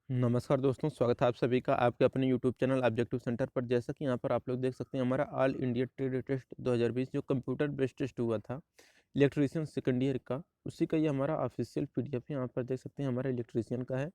नमस्कार दोस्तों, स्वागत है आप सभी का आपके अपने यूट्यूब चैनल ऑब्जेक्टिव सेंटर पर। जैसा कि यहाँ पर आप लोग देख सकते हैं, हमारा ऑल इंडिया ट्रेड टेस्ट 2020 जो कंप्यूटर बेस्ड टेस्ट हुआ था इलेक्ट्रीशियन सेकंड ईयर का, उसी का ये हमारा ऑफिशियल पीडीएफ यहाँ पर देख सकते हैं। हमारा इलेक्ट्रीशियन का है,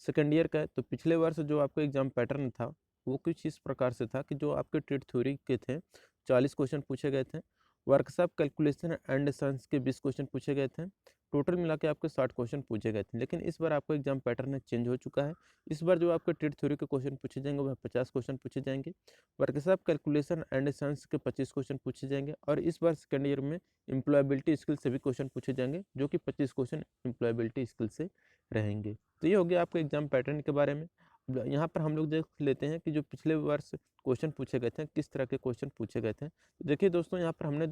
सेकंड ईयर का है। तो पिछले वर्ष जो आपको एग्जाम पैटर्न था वो कुछ इस प्रकार से था कि जो आपके ट्रेड थ्योरी के थे 40 क्वेश्चन पूछे गए थे, वर्कशॉप कैलकुलेशन एंड साइंस के 20 क्वेश्चन पूछे गए थे, टोटल मिला के आपके 60 क्वेश्चन पूछे गए थे। लेकिन इस बार आपको एग्जाम पैटर्न चेंज हो चुका है। इस बार जो आपके ट्रेड थ्योरी के क्वेश्चन पूछे जाएंगे वह 50 क्वेश्चन पूछे जाएंगे, वर्कशॉप कैलकुलेशन एंड साइंस के 25 क्वेश्चन पूछे जाएंगे, और इस बार सेकंड ईयर में एम्प्लॉयबिलिटी स्किल से भी क्वेश्चन पूछे जाएंगे जो कि 25 क्वेश्चन एम्प्लॉयबिलिटी स्किल से रहेंगे। तो ये हो गया आपके एग्जाम पैटर्न के बारे में। अब यहाँ पर हम लोग देख लेते हैं कि जो पिछले वर्ष क्वेश्चन पूछे गए थे किस तरह के क्वेश्चन पूछे गए थे। तो देखिए दोस्तों, यहाँ पर हमने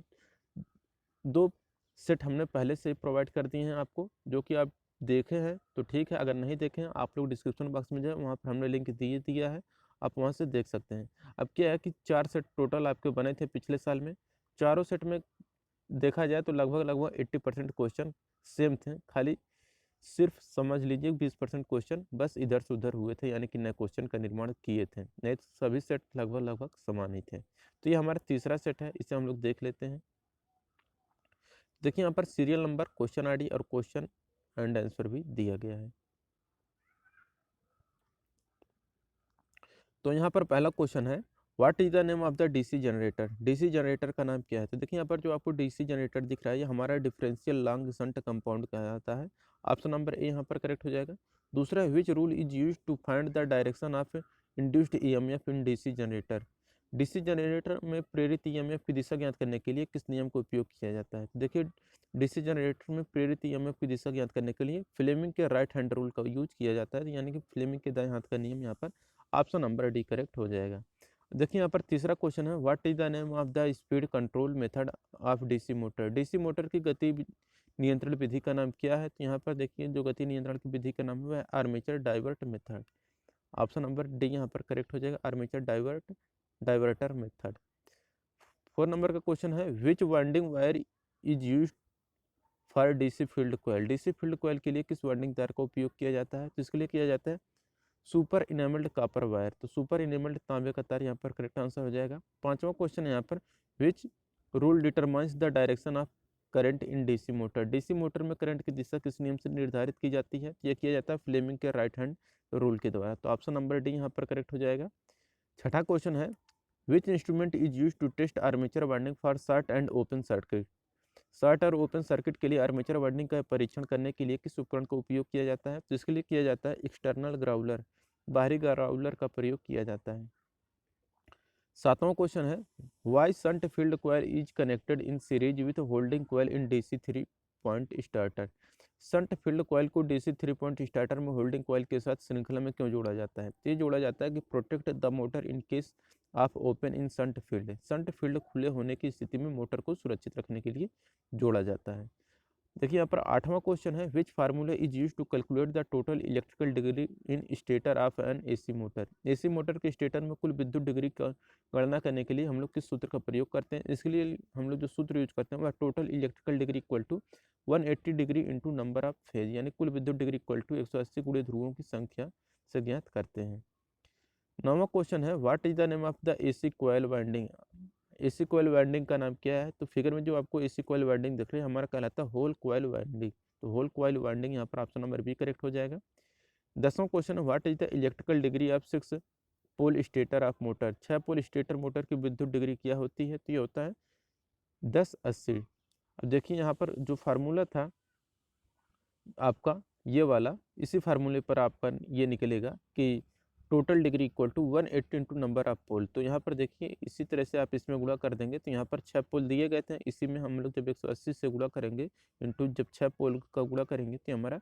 दो सेट हमने पहले से ही प्रोवाइड कर दिए हैं आपको, जो कि आप देखे हैं तो ठीक है, अगर नहीं देखे हैं आप लोग डिस्क्रिप्शन बॉक्स में जाए, वहाँ पर हमने लिंक दिए दिया है, आप वहाँ से देख सकते हैं। अब क्या है कि 4 सेट टोटल आपके बने थे पिछले साल में। चारों सेट में देखा जाए तो लगभग लगभग 80% क्वेश्चन सेम थे, खाली सिर्फ समझ लीजिए 20% क्वेश्चन बस इधर से उधर हुए थे, यानी कि नए क्वेश्चन का निर्माण किए थे, नहीं तो सभी सेट लगभग लगभग समान ही थे। तो ये हमारा तीसरा सेट है, इसे हम लोग देख लेते हैं। देखिए यहाँ पर सीरियल नंबर, क्वेश्चन आईडी और क्वेश्चन एंड आंसर भी दिया गया है। तो यहाँ पर पहला क्वेश्चन है, what is the name of the DC generator. DC generator का नाम क्या है। तो देखिए यहाँ पर जो आपको डीसी जनरेटर दिख रहा है ये हमारा डिफरेंशियल लॉन्ग शंट कंपाउंड कहा जाता है। ऑप्शन नंबर ए यहाँ पर करेक्ट हो जाएगा। दूसरा, which rule is use to find the direction of induced EMF in DC generator. DC generator में प्रेरित ईएमएफ की दिशा ज्ञात करने के लिए किस नियम का उपयोग किया जाता है। तो देखिए डीसी जनरेटर में प्रेरित ईएमएफ की दिशा ज्ञात करने के लिए फ्लेमिंग के राइट हैंड रूल का यूज किया जाता है, यानी कि फ्लेमिंग के दाएं हाथ का नियम यहाँ पर ऑप्शन नंबर डी करेक्ट हो जाएगा। देखिए यहाँ पर तीसरा क्वेश्चन है, what is the name of the speed control method of DC motor. DC motor की गति नियंत्रण विधि का नाम क्या है। तो यहाँ पर देखिए जो गति नियंत्रण की विधि का नाम है वह armature divert method. Option number D यहाँ पर करेक्ट हो जाएगा, आर्मेचर डाइवर्टर मेथड। 4 नंबर का क्वेश्चन है, which winding wire is use for DC field coil. DC field coil के लिए किस वाइंडिंग तार का उपयोग किया जाता है। तो इसके लिए किया जाता है सुपर इनेमल्ड कॉपर वायर। तो सुपर इनेमल्ड तांबे का तार यहाँ पर करेक्ट आंसर हो जाएगा। 5वां क्वेश्चन है यहाँ पर, which rule determines the direction of current in DC motor. DC motor में करंट की दिशा किस नियम से निर्धारित की जाती है। यह किया जाता है फ्लेमिंग के राइट हैंड रूल के द्वारा। तो ऑप्शन नंबर डी यहाँ पर करेक्ट हो जाएगा। 6वां क्वेश्चन है, which instrument is use to test armature winding for short and open circuit. Short और ओपन सर्किट के लिए आर्मेचर वाइंडिंग का परीक्षण करने के लिए किस उपकरण का उपयोग किया जाता है। तो इसके लिए किया जाता है एक्सटर्नल ग्राउलर, बाहरी ग्राउलर का प्रयोग किया जाता है। 7वां क्वेश्चन है, why shunt field coil is connected in series with holding coil in DC 3 point starter. Shunt field coil को डीसी 3 पॉइंट स्टार्टर में होल्डिंग कॉइल के साथ श्रृंखला में क्यों जोड़ा जाता है। तो ये जोड़ा जाता है कि protect the motor in case of open in shunt field. Shunt field खुले होने की स्थिति में मोटर को सुरक्षित रखने के लिए जोड़ा जाता है। देखिए यहाँ पर 8वां क्वेश्चन है, which formula is use to calculate the total electrical degree in stator of an AC motor. AC motor के स्टेटर में कुल विद्युत डिग्री का गणना करने के लिए हम लोग किस सूत्र का प्रयोग करते हैं। इसके लिए हम लोग जो सूत्र यूज करते हैं वह total electrical degree equal to 180 degree into number of phase, यानी कुल विद्युत डिग्री इक्वल टू 180 गुणे ध्रुवों की संख्या से ज्ञात करते हैं। 9वां क्वेश्चन है, what is the name of the AC coil winding. AC coil winding का नाम क्या है। तो फिगर में जो आपको एसी कॉइल वाइंडिंग दिख रही है हमारा कहलाता है होल कॉइल वाइंडिंग। तो होल कॉइल वाइंडिंग यहाँ पर ऑप्शन नंबर बी करेक्ट हो जाएगा। 10वां क्वेश्चन है, what is the electrical degree of 6 pole stator of motor. 6 pole stator motor की विद्युत डिग्री क्या होती है। तो ये होता है 1080। अब देखिए यहाँ पर जो फार्मूला था आपका ये वाला, इसी फार्मूले पर आपका ये निकलेगा कि total degree equal to 180 into number of pole. तो यहाँ पर देखिए इसी तरह से आप इसमें गुणा कर देंगे। तो यहाँ पर 6 पोल दिए गए थे, इसी में हम लोग जब 180 से गुणा करेंगे इंटू जब 6 पोल का गुणा करेंगे तो हमारा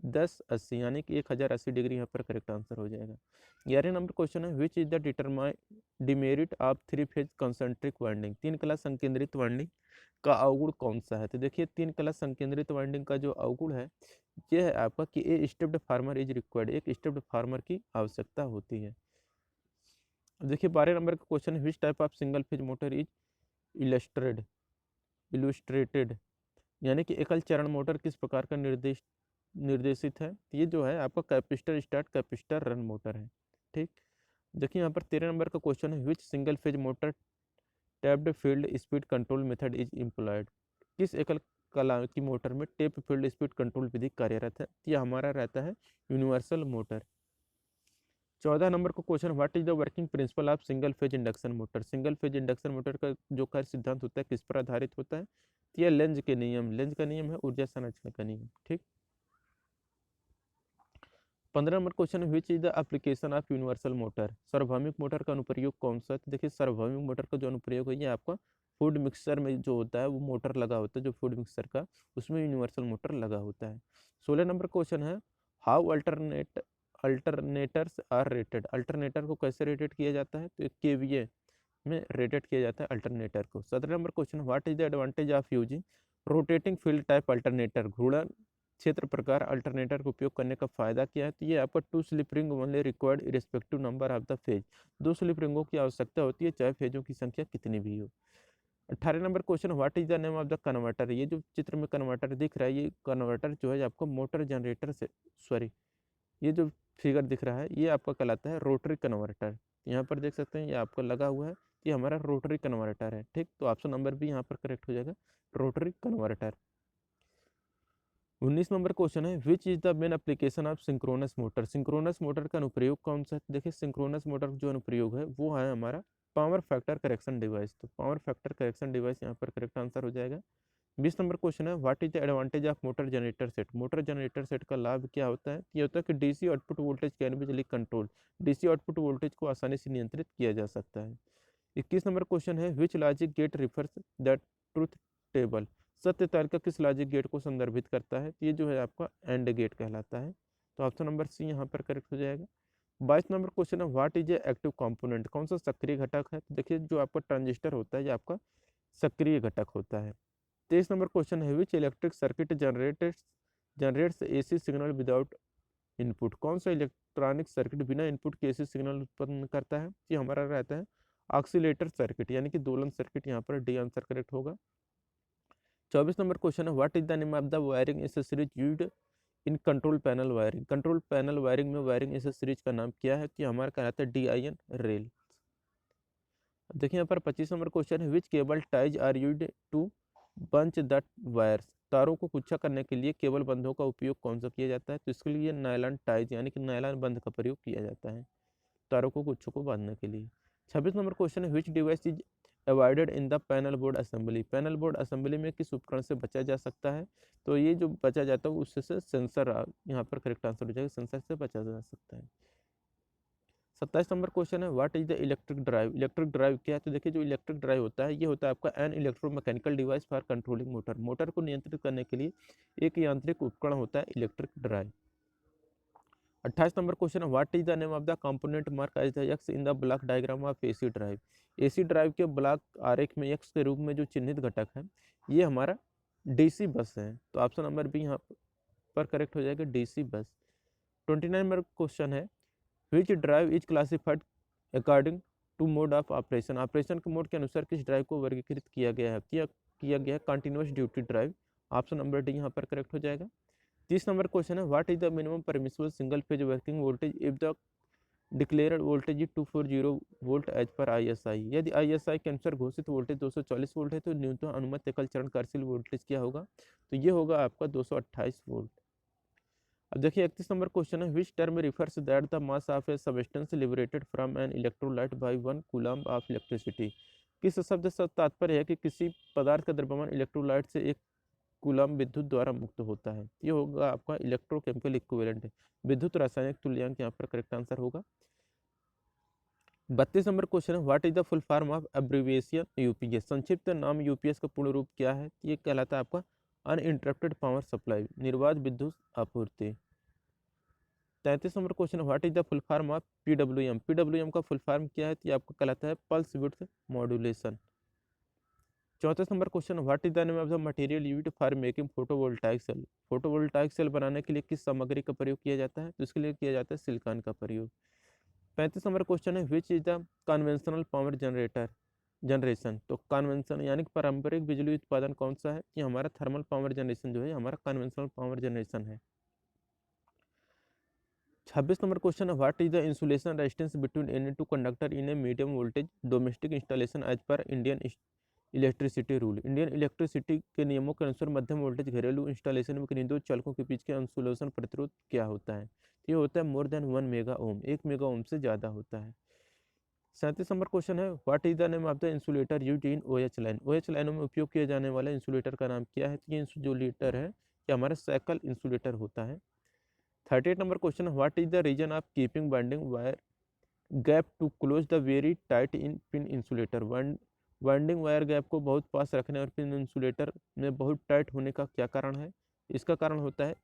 1080 यानी कि 1080 डिग्री यहाँ पर करेक्ट आंसर हो जाएगा। 11 नंबर क्वेश्चन है, which is the demerit of 3 phase concentric winding. 3 कला संकेंद्रित वाइंडिंग का अवगुण कौन सा है। तो देखिए 3 कला संकेंद्रित वाइंडिंग का जो अवगुण है ये है आपका कि ए स्टेप्ड फार्मर इज रिक्वायर्ड, एक स्टेप्ड फार्मर की आवश्यकता होती है। देखिए 12 नंबर का क्वेश्चन है, which type of single phase motor is illustrated, यानी कि एकल चरण मोटर किस प्रकार का निर्देश निर्देशित है? ये जो है आपका capacitor start capacitor run motor है। ठीक, देखिए यहाँ पर 13 नंबर का क्वेश्चन है, विच single phase motor tapped field speed control method is employed? किस एकल कला की मोटर में टेप फील्ड स्पीड कंट्रोल विधि कार्यरत है? यह हमारा रहता है यूनिवर्सल मोटर। 14 नंबर का question, what is the working principle of single phase induction motor? Single phase induction motor का जो कार्य सिद्धांत होता है किस पर आधारित होता है? यह लेंज के नियम, लेंज का नियम है ऊर्जा संरक्षण का नियम। ठीक, 15 number question, which is the application of universal motor? सार्वभौमिक मोटर का अनुप्रयोग कौन सा है? तो देखिए सार्वभौमिक मोटर का जो अनुप्रयोग है ये आपका फूड मिक्सर में जो होता है वो मोटर लगा होता है, जो फूड मिक्सर का उसमें यूनिवर्सल मोटर लगा होता है। 16 नंबर क्वेश्चन है, how alternators are rated? Alternator को कैसे रेटेड किया जाता है? तो केवीए में रेटेड किया जाता है अल्टरनेटर को। 17 number question, what is the advantage of using rotating field type alternator? घूर्णन क्षेत्र प्रकार अल्टरनेटर का उपयोग करने का फायदा क्या है? तो ये आपका 2 slip ring only required irrespective number of the phase. 2 slip रिंगों की आवश्यकता होती है चाहे फेजों की संख्या कितनी भी हो। 18 number question, what is the name of the converter? ये जो चित्र में कन्वर्टर दिख रहा है ये कन्वर्टर जो है आपको मोटर जनरेटर से सॉरी ये जो फिगर दिख रहा है ये आपका कहलाता है रोटरी कन्वर्टर। यहाँ पर देख सकते हैं ये आपका लगा हुआ है, ये हमारा रोटरी कन्वर्टर है। ठीक, तो ऑप्शन नंबर भी यहाँ पर करेक्ट हो जाएगा, रोटरी कन्वर्टर। 19 नंबर क्वेश्चन है, which is the main application of synchronous motor? Synchronous motor का अनुप्रयोग कौन सा है? देखिए सिंक्रोनस मोटर जो अनुप्रयोग है वो है हमारा पावर फैक्टर करेक्शन डिवाइस। तो पावर फैक्टर करेक्शन डिवाइस यहाँ पर करेक्ट आंसर हो जाएगा। 20 नंबर क्वेश्चन है, what is the advantage of motor generator set? Motor generator set का लाभ क्या होता है? ये होता है कि DC output voltage can be easily control, DC output voltage को आसानी से नियंत्रित किया जा सकता है। 21 नंबर क्वेश्चन है, which logic gate refers the truth table? सत्य तालिका किस लॉजिक गेट को संदर्भित करता है? तो ये जो है आपका एंड गेट कहलाता है। तो ऑप्शन नंबर सी यहाँ पर करेक्ट हो जाएगा। 22 नंबर क्वेश्चन है, what is a active component? कौन सा सक्रिय घटक है? तो देखिए जो आपका ट्रांजिस्टर होता है ये आपका सक्रिय घटक होता है। 23 नंबर क्वेश्चन है, विच electric circuit generates AC signal without input? कौन सा इलेक्ट्रॉनिक सर्किट बिना इनपुट के एसी सिग्नल उत्पन्न करता है? ये हमारा रहता है ऑक्सीलेटर सर्किट यानी कि दोलन सर्किट। यहाँ पर डी आंसर करेक्ट होगा। 24 नंबर क्वेश्चन है, what is the name of the wiring accessories used in control panel wiring? Control panel wiring में वायरिंग एसेसरीज का नाम क्या है? तो हमारा कहलाता है DIN रेल। देखिए यहाँ पर 25 नंबर क्वेश्चन है, which cable ties are used to bunch the wires? तारों को गुच्छा करने के लिए केबल बंधों का उपयोग कौन सा किया जाता है? तो इसके लिए नायलॉन टाइज यानी कि नायलॉन बंध का प्रयोग किया जाता है तारों को गुच्छों को बांधने के लिए। 26 नंबर क्वेश्चन है, विच device is avoided in the panel board assembly? Panel board assembly में किस उपकरण से बचा जा सकता है? तो ये जो बचा जाता है उससे सेंसर, यहाँ पर करेक्ट आंसर हो जाएगा, सेंसर से बचा जा सकता है। 27 नंबर क्वेश्चन है, what is the electric drive? Electric drive क्या है? तो देखिए जो इलेक्ट्रिक ड्राइव होता है ये होता है आपका an electromechanical device for controlling motor. Motor को नियंत्रित करने के लिए एक यांत्रिक उपकरण होता है इलेक्ट्रिक ड्राइव। 28 नंबर क्वेश्चन है, what is the name of the component mark as the X in the block diagram of AC drive? AC drive के ब्लॉक आरेख में एक्स के रूप में जो चिन्हित घटक है ये हमारा डीसी बस है। तो ऑप्शन नंबर बी यहाँ पर करेक्ट हो जाएगा, डीसी बस। 29 नंबर क्वेश्चन है, which drive is classified according to mode of operation? Operation के मोड के अनुसार किस ड्राइव को वर्गीकृत किया गया है? किया गया है continuous duty drive. Option number D यहाँ पर करेक्ट हो जाएगा। 30 नंबर क्वेश्चन है, what is the minimum permissible single phase working voltage if the declared voltage is 240 volt as per ISI? यदि ISI के अनुसार घोषित वोल्टेज 240 वोल्ट है तो न्यूनतम अनुमत एकल चरण कार्यशील वोल्टेज क्या होगा? तो ये होगा आपका 228 वोल्ट। अब देखिए 31 नंबर क्वेश्चन है, which term refers that the mass of a substance liberated from an electrolyte by 1 coulomb of electricity? किस शब्द से तात्पर्य है कि किसी पदार्थ का द्रव्यमान इलेक्ट्रोलाइट से 1 कूलम्ब विद्युत द्वारा मुक्त होता है? ये होगा आपका इलेक्ट्रोकेमिकल इक्विवेलेंट, विद्युत रासायनिक तुल्यांक यहाँ पर करेक्ट आंसर होगा। 32 नंबर क्वेश्चन है, what is the full form of abbreviation UPS? संक्षिप्त नाम यूपीएस का पूर्ण रूप क्या है? ये कहलाता है आपका अनइंटरप्टेड पावर सप्लाई, निर्बाध विद्युत आपूर्ति। 33 number question, what is the full form of PWM? PWM का फुल फॉर्म क्या है? तो ये आपको कहलाता है pulse width modulation. 34 number question, what is the name of the material used for making photovoltaic cell? Photovoltaic cell बनाने के लिए किस सामग्री का प्रयोग किया जाता है? तो इसके लिए किया जाता है सिलिकॉन का प्रयोग। 35 नंबर क्वेश्चन है, which is the conventional power generation? तो कन्वेंशन यानी कि पारंपरिक बिजली उत्पादन कौन सा है? ये हमारा थर्मल पावर जनरेशन जो है हमारा कन्वेंशनल पावर जनरेशन है। 26 नंबर क्वेश्चन है, what is the insulation resistance between any two conductor in a medium voltage domestic installation as per Indian electricity rule. Indian electricity के नियमों के अनुसार मध्यम वोल्टेज घरेलू इंस्टॉलेशन में किन्हीं दो चालकों के बीच के इंसुलेशन प्रतिरोध क्या होता है? ये होता है more than 1 mega ohm, 1 mega ohm से ज़्यादा होता है। 37 नंबर क्वेश्चन है, what is the name of the insulator used in OH line. OH लाइनों में उपयोग किया जाने वाला इंसुलेटर का नाम क्या है? तो ये इंसुलेटर है, ये हमारा साइकिल इंसुलेटर होता है। 38 नंबर क्वेश्चन है, what is the reason of keeping binding wire gap too close the very tight in pin insulator. Winding wire gap को बहुत पास रखने और पिन इंसुलेटर में बहुत टाइट होने का क्या कारण है? इसका कारण होता है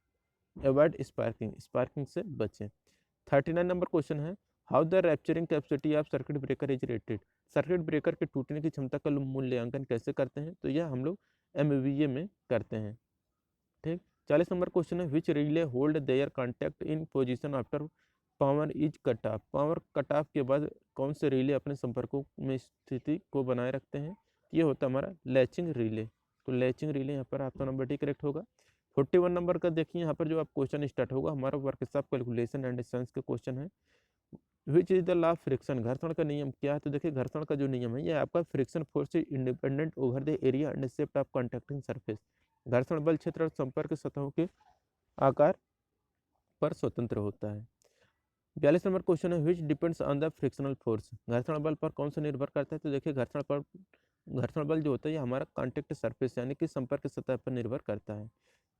अवॉइड स्पार्किंग, स्पार्किंग से बचें। 39 नंबर क्वेश्चन है, how the rapturing capacity of circuit breaker is rated. Circuit breaker के टूटने की क्षमता का मूल्यांकन कैसे करते हैं? तो यह हम लोग MVA में करते हैं। ठीक। 40 नंबर क्वेश्चन है, विच relay hold their contact in position after power is cut off. Power cut off के बाद कौन से रिले अपने संपर्कों में स्थिति को बनाए रखते हैं? ये होता है हमारा लैचिंग रिले। तो लैचिंग रिले यहाँ पर आपका नंबर डी करेक्ट होगा। 41 नंबर का देखिए यहाँ पर जो आप क्वेश्चन स्टार्ट होगा हमारा वर्कशॉप कैलकुलेशन एंड साइंस का क्वेश्चन है, which is the law of friction. घर्षण का नियम क्या है? तो देखिए घर्षण का जो नियम है ये आपका friction force is independent over the area and shape of contacting surface. घर्षण बल क्षेत्र और संपर्क सतहों के आकार पर स्वतंत्र होता है। 42 नंबर क्वेश्चन है, which depends on the frictional force. घर्षण बल पर कौन सा निर्भर करता है? तो देखिए घर्षण बल जो होता है ये हमारा कॉन्टैक्ट सरफेस यानी कि संपर्क सतह पर निर्भर करता है।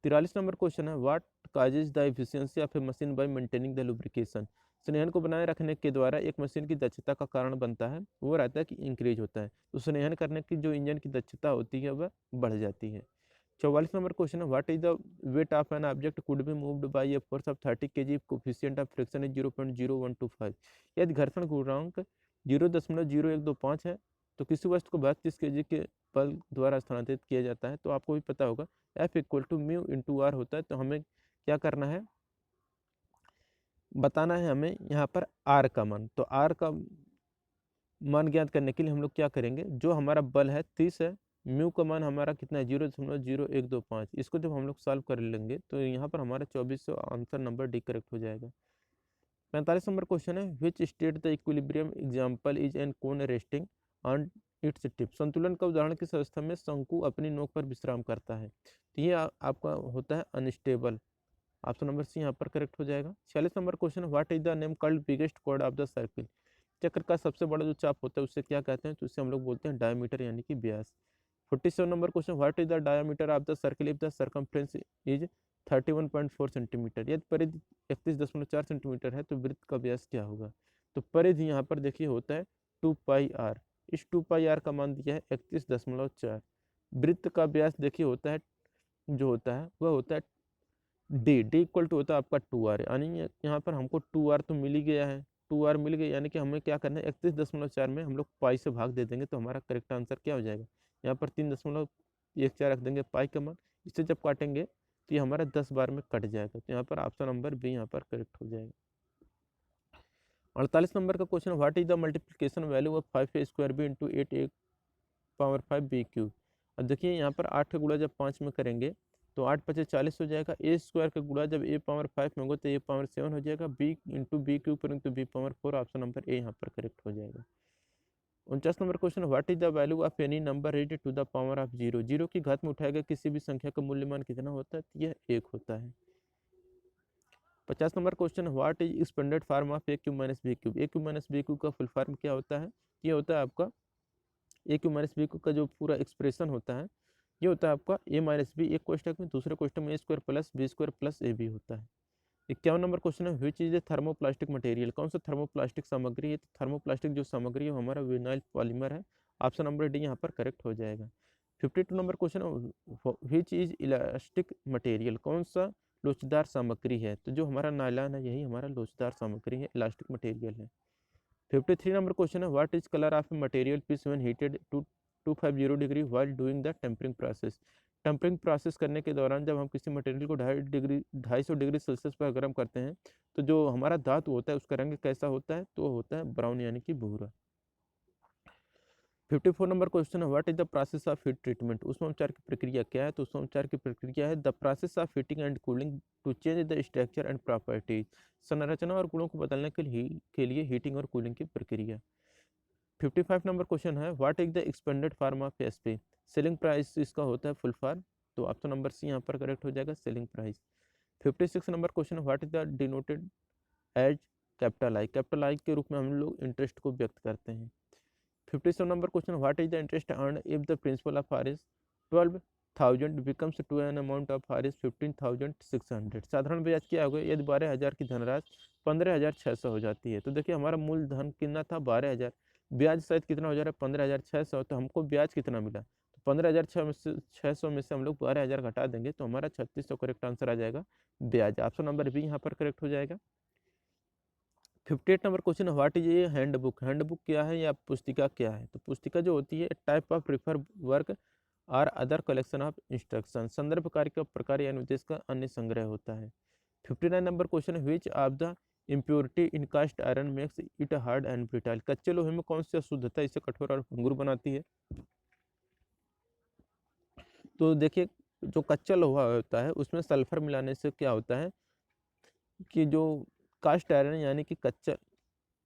43 नंबर क्वेश्चन है, what causes the efficiency of a machine by maintaining the lubrication. स्नेहन को बनाए रखने के द्वारा एक मशीन की दक्षता का कारण बनता है, वो रहता है कि इंक्रीज होता है। तो स्नेहन करने की जो इंजन की दक्षता होती है वह बढ़ जाती है। 44 नंबर क्वेश्चन है, what is the weight of an object could be moved by a force of 30 kg, coefficient of friction is 0.0125। यदि घर्षण गुणांक 0.0125 है तो किसी वस्तु को 32 kg के बल द्वारा स्थानांतरित किया जाता है। तो आपको भी पता होगा F equal to mu into R होता है। तो हमें क्या करना है, बताना है हमें यहाँ पर आर का मान। तो आर का मान ज्ञात करने के लिए हम लोग क्या करेंगे, जो हमारा बल है 30 है, म्यू का मान हमारा कितना है 0.0125। इसको जब हम लोग सॉल्व कर लेंगे तो यहाँ पर हमारा 2400 आंसर नंबर डी करेक्ट हो जाएगा। 45 नंबर क्वेश्चन है, which state the equilibrium example is an cone resting on its tip. संतुलन का उदाहरण किस अवस्था में शंकु अपनी नोक पर विश्राम करता है? तो ये आपका होता है अनस्टेबल। ऑप्शन नंबर सी यहाँ पर करेक्ट हो जाएगा। 46 नंबर क्वेश्चन है, what is the name called biggest chord of the circle. चक्र का सबसे बड़ा जो चाप होता है उससे क्या कहते हैं? तो उससे हम लोग बोलते हैं डायमीटर यानी कि व्यास। 47 number question, what is the diameter of the circle if the circumference is 31.4 centimetre. यदि परिधि 31.4 सेंटीमीटर है तो वृत्त का व्यास क्या होगा? तो परिधि यहाँ पर देखिए होता है 2πr। इस 2πr का मान दिया है 31.4। वृत्त का व्यास देखिए होता है जो होता है वह होता है डी इक्वल टू होता है आपका 2r। यानी यहाँ पर हमको 2r तो मिल ही गया है, 2r मिल गया, यानी कि हमें क्या करना है 31.4 में हम लोग पाई से भाग दे देंगे तो हमारा करेक्ट आंसर क्या हो जाएगा? यहाँ पर 3.14 रख देंगे पाई का मान। इससे जब काटेंगे तो ये हमारा 10 बार में कट जाएगा। तो यहाँ पर ऑप्शन नंबर बी यहाँ पर करेक्ट हो जाएगा। 48 नंबर का question, what is the multiplication value of 5a² into 8a⁴ अब देखिए यहाँ पर 8 का गुणा जब 5 में करेंगे तो 8 × 5 = 40 हो जाएगा। a² का गुणा जब a⁴ में होगा तो a⁴ हो जाएगा। b into b³ into b⁴ option number A यहाँ पर करेक्ट हो जाएगा। 49 number question, what is the value of any number raised to the power of 0। 0 की घात में उठाए गए किसी भी संख्या का मूल्यमान कितना होता है? तो यह 1 होता है। 50 number question, what is expanded form of a³ - b³। a³ - b³ का फुल फॉर्म क्या होता है? ये होता है आपका a³ - b³ का जो पूरा एक्सप्रेशन होता है ये होता है आपका a - b एक कोष्टक में, दूसरे कोष्टक में a² + b² + ab होता है। 51 नंबर क्वेश्चन है, which is a thermoplastic material. कौन सा थर्मोप्लास्टिक सामग्री है? तो थर्मोप्लास्टिक जो सामग्री है वो हमारा विनाइल पॉलीमर है। ऑप्शन नंबर डी यहाँ पर करेक्ट हो जाएगा। 52 number question, which is elastic material. कौन सा लोचदार सामग्री है? तो जो हमारा नायलॉन है यही हमारा लोचदार सामग्री है, इलास्टिक मटेरियल है। 53 नंबर क्वेश्चन है, what is colour of material piece when heated to 250 degree while doing the tempering process. Tempering process करने के दौरान जब हम किसी मटेरियल को 250 डिग्री सेल्सियस पर गर्म करते हैं तो जो हमारा धातु होता है उसका रंग कैसा होता है? तो होता है ब्राउन यानी कि भूरा। 54 नंबर क्वेश्चन है, what is the process of heat treatment, उष्मा उपचार की प्रक्रिया क्या है? तो उष्मा उपचार की प्रक्रिया है the process of heating and cooling to change the structure and properties, संरचना और गुणों को बदलने के लिए हीटिंग और कूलिंग की प्रक्रिया। 55 नंबर क्वेश्चन है, what is the expanded form of SP, selling price इसका होता है फुल फॉर्म, तो ऑप्शन नंबर सी यहाँ पर करेक्ट हो जाएगा, सेलिंग प्राइस। 56 नंबर क्वेश्चन है, what is the denoted as capital I के रूप में हम लोग इंटरेस्ट को व्यक्त करते हैं। 57 number question, what is the interest earn if the principal of R is 12,000 becomes to an amount of R is 15,600, साधारण ब्याज क्या होगा यदि 12,000 की धनराशि 15,600 हो जाती है। तो देखिए हमारा मूलधन कितना था 12,000, ब्याज शायद कितना हो जा रहा है 15,600, तो हमको ब्याज कितना मिला, तो 15,600 में से हम लोग 12,000 घटा देंगे तो हमारा 3600 करेक्ट आंसर आ जाएगा ब्याज, ऑप्शन नंबर बी यहाँ पर करेक्ट हो जाएगा। 58 नंबर क्वेश्चन है, व्हाट इज ये हैंडबुक, हैंडबुक क्या है या पुस्तिका क्या है? तो पुस्तिका जो होती है टाइप ऑफ प्रिफर वर्क और अदर कलेक्शन ऑफ इंस्ट्रक्शन, संदर्भ कार्य का प्रकार या निर्देश का अन्य संग्रह होता है। 59 नंबर क्वेश्चन है, which of the impurity in cast iron makes it hard and brittle, कच्चे लोहे में कौन सी अशुद्धता इसे कठोर और भंगुर बनाती है? तो देखिए जो कच्चा लोहा होता है उसमें सल्फर मिलाने से क्या होता है कि जो कास्ट आयरन यानी कि कच्चा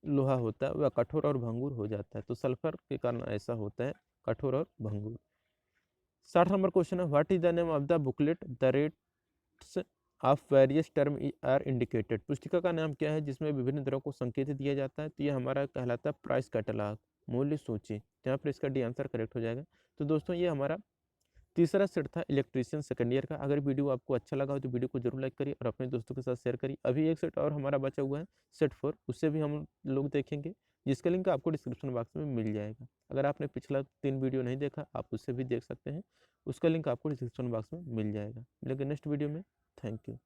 लोहा होता है वह कठोर और भंगुर हो जाता है, तो सल्फर के कारण ऐसा होता है कठोर और भंगुर। 60 नंबर क्वेश्चन है, what is the name of the booklet the rates of various term are indicated, पुस्तिका का नाम क्या है जिसमें विभिन्न दरों को संकेत दिया जाता है? तो ये हमारा कहलाता है प्राइस कैटलॉग, मूल्य सूची, यहाँ पर इसका डी आंसर करेक्ट हो जाएगा। तो दोस्तों ये हमारा तीसरा सेट था इलेक्ट्रीशियन सेकंड ईयर का। अगर वीडियो आपको अच्छा लगा हो तो वीडियो को जरूर लाइक करिए और अपने दोस्तों के साथ शेयर करिए। अभी एक सेट और हमारा बचा हुआ है सेट 4, उससे भी हम लोग देखेंगे जिसका लिंक आपको डिस्क्रिप्शन बॉक्स में मिल जाएगा। अगर आपने पिछला 3 वीडियो नहीं देखा आप उससे भी देख सकते हैं, उसका लिंक आपको डिस्क्रिप्शन बॉक्स में मिल जाएगा। मिलेंगे नेक्स्ट वीडियो में, थैंक यू।